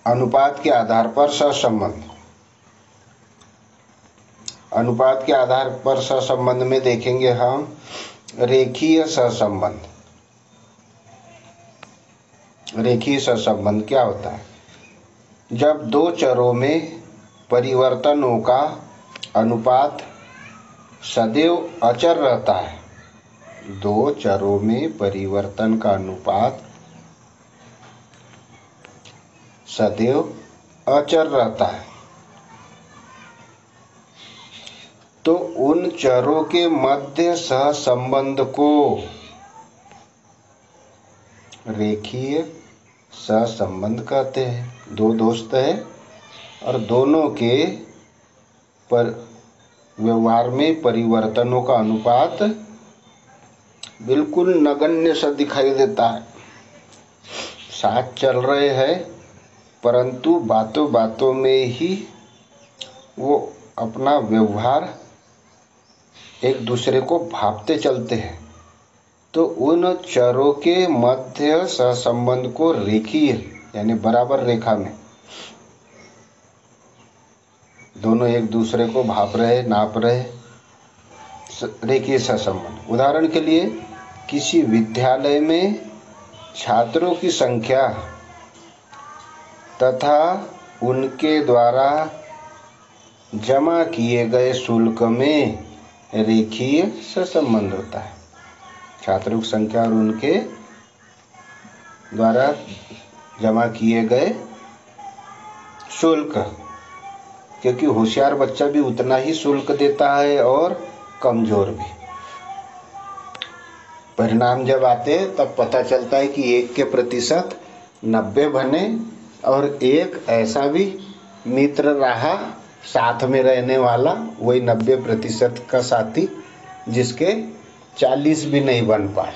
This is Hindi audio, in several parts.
अनुपात के आधार पर सहसंबंध। अनुपात के आधार पर सहसंबंध में देखेंगे हम रेखीय सहसंबंध। रेखीय सहसंबंध क्या होता है? जब दो चरों में परिवर्तनों का अनुपात सदैव अचर रहता है। दो चरों में परिवर्तन का अनुपात सदैव अचर रहता है तो उन चरों के मध्य सहसंबंध को रेखीय सहसंबंध कहते हैं। दो दोस्त हैं और दोनों के व्यवहार में परिवर्तनों का अनुपात बिल्कुल नगण्य सा दिखाई देता है। साथ चल रहे हैं परंतु बातों बातों में ही वो अपना व्यवहार एक दूसरे को भांपते चलते हैं तो उन चरों के मध्य सहसंबंध को रेखीय यानी बराबर रेखा में दोनों एक दूसरे को भाप रहे, नाप रहे, रेखीय सहसंबंध। उदाहरण के लिए किसी विद्यालय में छात्रों की संख्या तथा उनके द्वारा जमा किए गए शुल्क में रेखीय सहसंबंध होता है। छात्रों की संख्या और उनके द्वारा जमा किए गए शुल्क, क्योंकि होशियार बच्चा भी उतना ही शुल्क देता है और कमजोर भी। परिणाम जब आते तब पता चलता है कि 1 के प्रतिशत 90 बने और एक ऐसा भी मित्र रहा साथ में रहने वाला, वही 90% का साथी जिसके 40 भी नहीं बन पाए।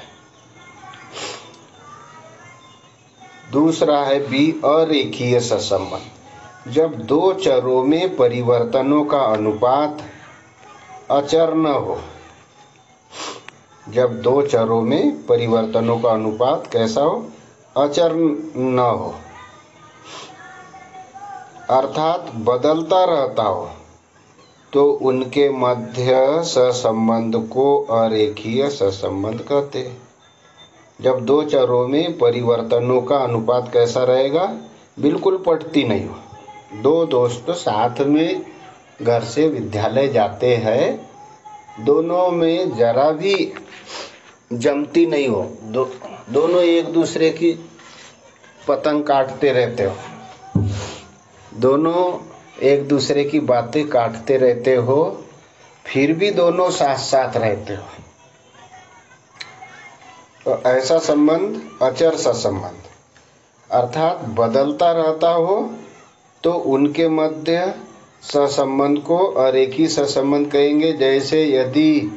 दूसरा है बी अरेखीय सहसंबंध। जब दो चरों में परिवर्तनों का अनुपात अचर न हो। जब दो चरों में परिवर्तनों का अनुपात कैसा हो? अचर न हो, अर्थात बदलता रहता हो तो उनके मध्य सहसंबंध को अरेखीय सहसंबंध कहते हैं। जब दो चरों में परिवर्तनों का अनुपात कैसा रहेगा? बिल्कुल पटती नहीं हो। दो दोस्त साथ में घर से विद्यालय जाते हैं, दोनों में जरा भी जमती नहीं हो। दोनों एक दूसरे की पतंग काटते रहते हो, दोनों एक दूसरे की बातें काटते रहते हो, फिर भी दोनों साथ साथ रहते हो। तो ऐसा संबंध अचर सा संबंध, अर्थात बदलता रहता हो तो उनके मध्य सहसंबंध को अरेखीय सहसंबंध कहेंगे। जैसे यदि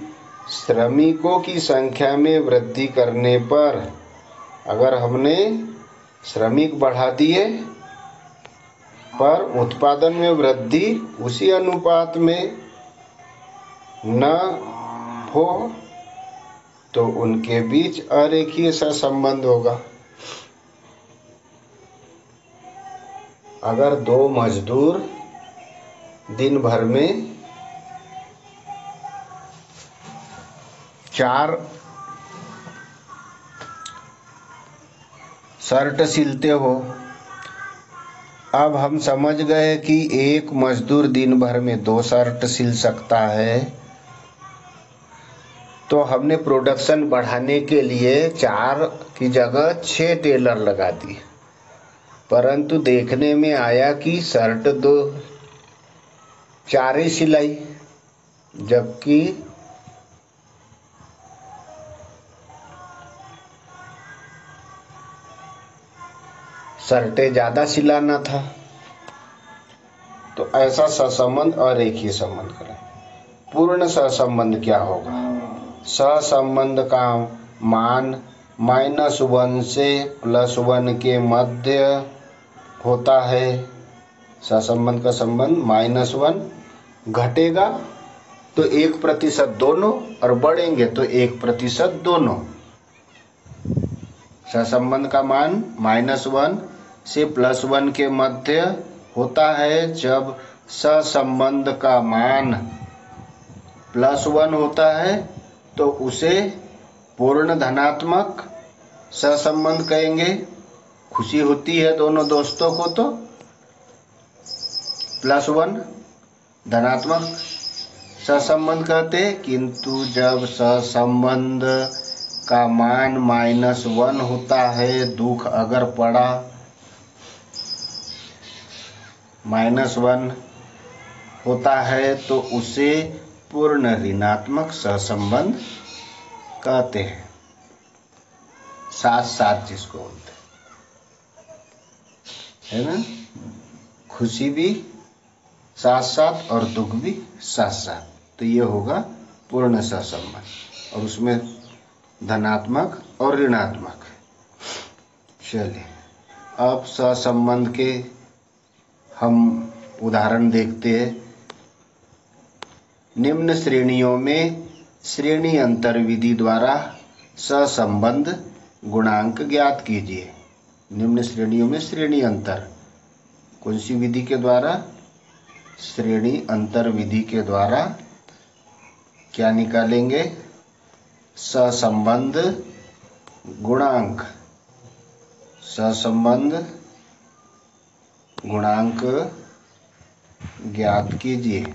श्रमिकों की संख्या में वृद्धि करने पर अगर हमने श्रमिक बढ़ा दिए पर उत्पादन में वृद्धि उसी अनुपात में न हो तो उनके बीच अरेखीय सहसंबंध होगा। अगर दो मजदूर दिन भर में 4 शर्ट सिलते हो, अब हम समझ गए कि एक मजदूर दिन भर में 2 शर्ट सिल सकता है, तो हमने प्रोडक्शन बढ़ाने के लिए 4 की जगह 6 टेलर लगा दिए। परंतु देखने में आया कि शर्ट 4 ही सिलाई, जबकि शर्टें ज़्यादा सिलाना था। तो ऐसा सहसंबंध अरेखीय संबंध करें। पूर्ण सहसंबंध क्या होगा? सहसंबंध का मान -1 से +1 के मध्य होता है। सहसंबंध का संबंध -1 घटेगा तो 1% दोनों और बढ़ेंगे तो 1% दोनों। सहसंबंध का मान -1 से +1 के मध्य होता है जब सहसंबंध का मान +1 होता है तो उसे पूर्ण धनात्मक सहसंबंध कहेंगे। खुशी होती है दोनों दोस्तों को तो +1 धनात्मक सहसंबंध कहते हैं, किंतु जब सहसंबंध का मान -1 होता है, दुख अगर पड़ा -1 होता है तो उसे पूर्ण ऋणात्मक सहसंबंध कहते हैं। साथ साथ जिसको बोलते है ना, खुशी भी साथ साथ और दुख भी साथ साथ, तो ये होगा पूर्ण सहसंबंध और उसमें धनात्मक और ऋणात्मक। चलिए अब सहसंबंध के हम उदाहरण देखते हैं। निम्न श्रेणियों में श्रेणी अंतर विधि द्वारा सहसंबंध गुणांक ज्ञात कीजिए। निम्न श्रेणियों में श्रेणी अंतर कौन सी विधि के द्वारा? श्रेणी अंतर विधि के द्वारा क्या निकालेंगे? सहसंबंध गुणांक। सहसंबंध गुणांक ज्ञात कीजिए।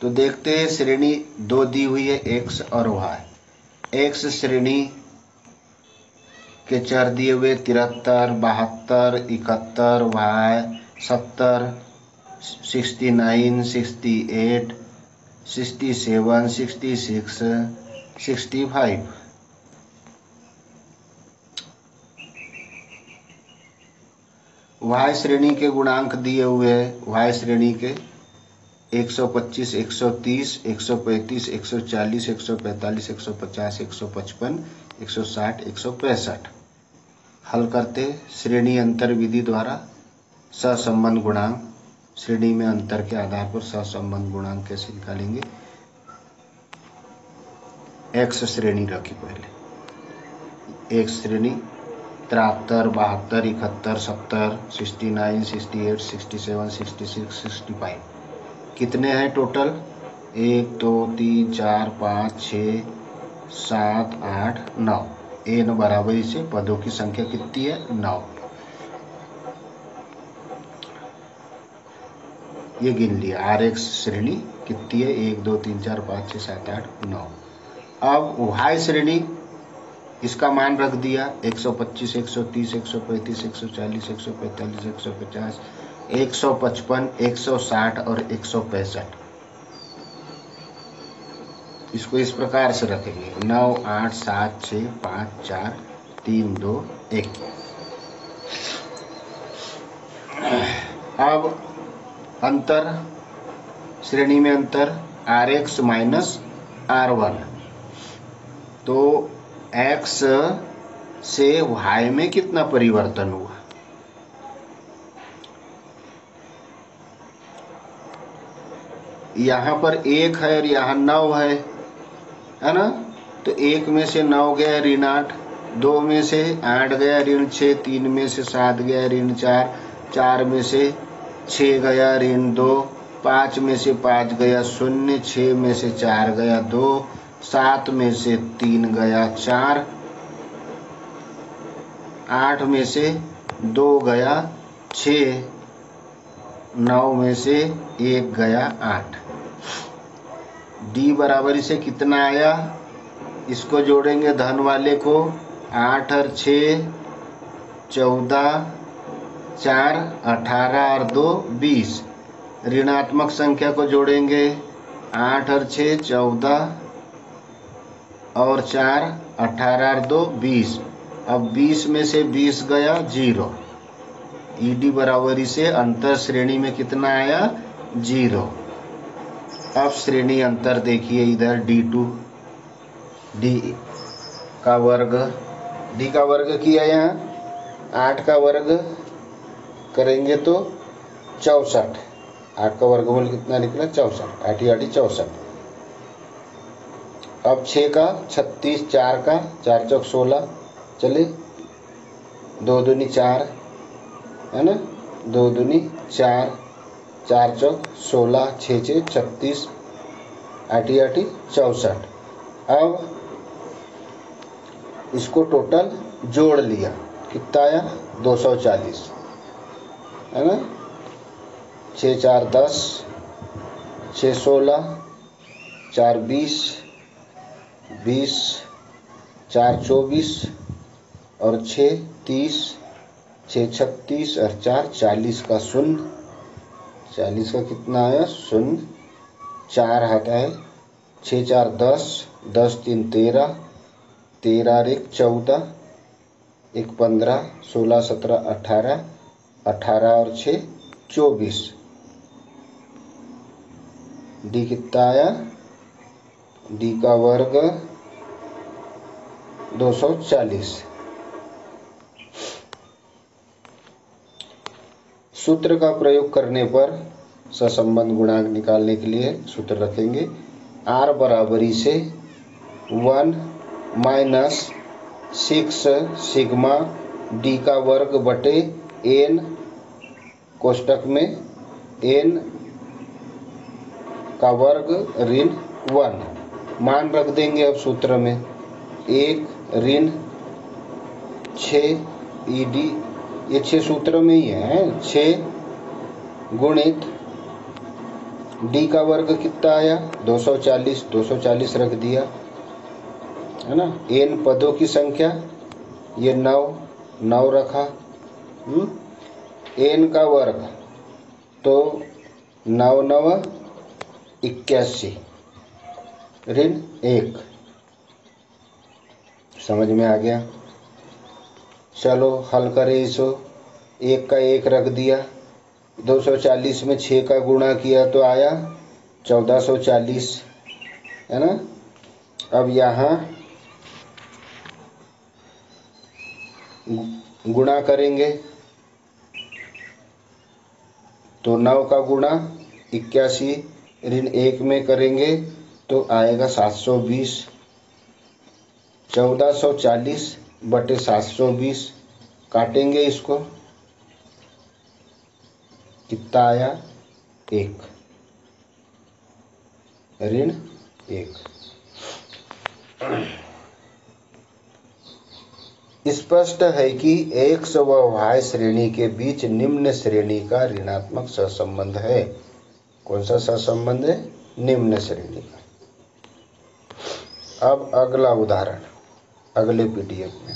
तो देखते हैं, श्रेणी 2 दी हुई है, x और y। x श्रेणी के चर दिए हुए 73, 72, 71, y 70, 69, 68, 67, 66, 65। y श्रेणी के गुणांक दिए हुए हैं। y श्रेणी के 125, 130, 135, 140, 145, 150, 155, 160, 165। हल करते श्रेणी अंतर विधि द्वारा सहसंबंध गुणांक। श्रेणी में अंतर के आधार पर सहसंबंध गुणांक कैसे निकालेंगे? x श्रेणी रखी पहले। x श्रेणी 73, 72, 71, 70, 69, 68, 67, 66, 65। कितने हैं टोटल? 1 2 3 4 5 6 7 8 9। n बराबर से पदों की संख्या कितनी है? 9। ये गिन लिया। RX श्रेणी कितनी है? 1 2 3 4 5 6 7 8 9। अब y श्रेणी इसका मान रख दिया 125, 130, 135, 140, 145, 150, 155, 160 और 165। इसको इस प्रकार से रखेंगे 9 8 7 6 5 4 3 2 1। अब अंतर, श्रेणी में अंतर RX माइनस R1। तो x से y में कितना परिवर्तन हुआ? यहाँ पर 1 है और यहाँ 9 है ना? तो 1 में से 9 गया ऋण 8, 2 में से 8 गया ऋण 6, 3 में से 7 गया ऋण 4, 4 में से 6 गया ऋण 2, 5 में से 5 गया 0, 6 में से 4 गया 2, 7 में से 3 गया 4, 8 में से 2 गया 6, 9 में से 1 गया 8। D बराबर से कितना आया? इसको जोड़ेंगे धन वाले को, 8 और 6 14, 4 18 और 2 20। ऋणात्मक संख्या को जोड़ेंगे 8 और 6 14 और 4 18 और 2 20। अब 20 में से 20 गया 0। ED बराबर से अंतर श्रेणी में कितना आया? 0। अब श्रेणी अंतर देखिए इधर D2, D का वर्ग, D का वर्ग किया, यहाँ 8 का वर्ग करेंगे तो 64। 8 का वर्गमूल कितना निकला? 64। 8 64। अब 6 का 36, 4 का 4 चौक 16, चले 2 दूनी 4 है ना, 2 दूनी 4, 4 चौक 16, 6 6 36, 8 8 64। अब इसको टोटल जोड़ लिया, कितना आया 240 है ना। 6 4 10, 6 16, 4 20, 20, 4 24 और 6 30, 6 36 और 4 40 का शून्य। 40 का कितना आया शून्य, 4 आता है। 6 4 10, 10 3 13, 13 और 1 14, 1 15, 16 17 18, 18 और 6 24। डी कितना आया, डी का वर्ग 240। सूत्र का प्रयोग करने पर सहसंबंध गुणांक निकालने के लिए सूत्र रखेंगे, r बराबरी से 1 माइनस 6 सिग्मा d का वर्ग बटे n कोष्टक में n का वर्ग ऋण 1। मान रख देंगे अब सूत्र में, 1 ऋण 6 ed, ये 6 सूत्र में ही है, 6 गुणित d का वर्ग कितना आया 240, 240 रख दिया है ना। n पदों की संख्या ये 9, 9 रखा, n का वर्ग तो 9 9 81 ऋण 1। समझ में आ गया। चलो हल करें इसको, 1 का 1 रख दिया, 240 में 6 का गुणा किया तो आया 1440 है ना। अब यहाँ गुणा करेंगे तो 9 का गुणा 81 ऋण 1 में करेंगे तो आएगा 720। 1440 बटे 720 काटेंगे इसको, कितना आया 1 ऋण 1। स्पष्ट है कि x व y श्रेणी के बीच निम्न श्रेणी का ऋणात्मक सहसंबंध है। कौन सा सहसंबंध है, निम्न श्रेणी का। अब अगला उदाहरण अगले पीडीएफ में।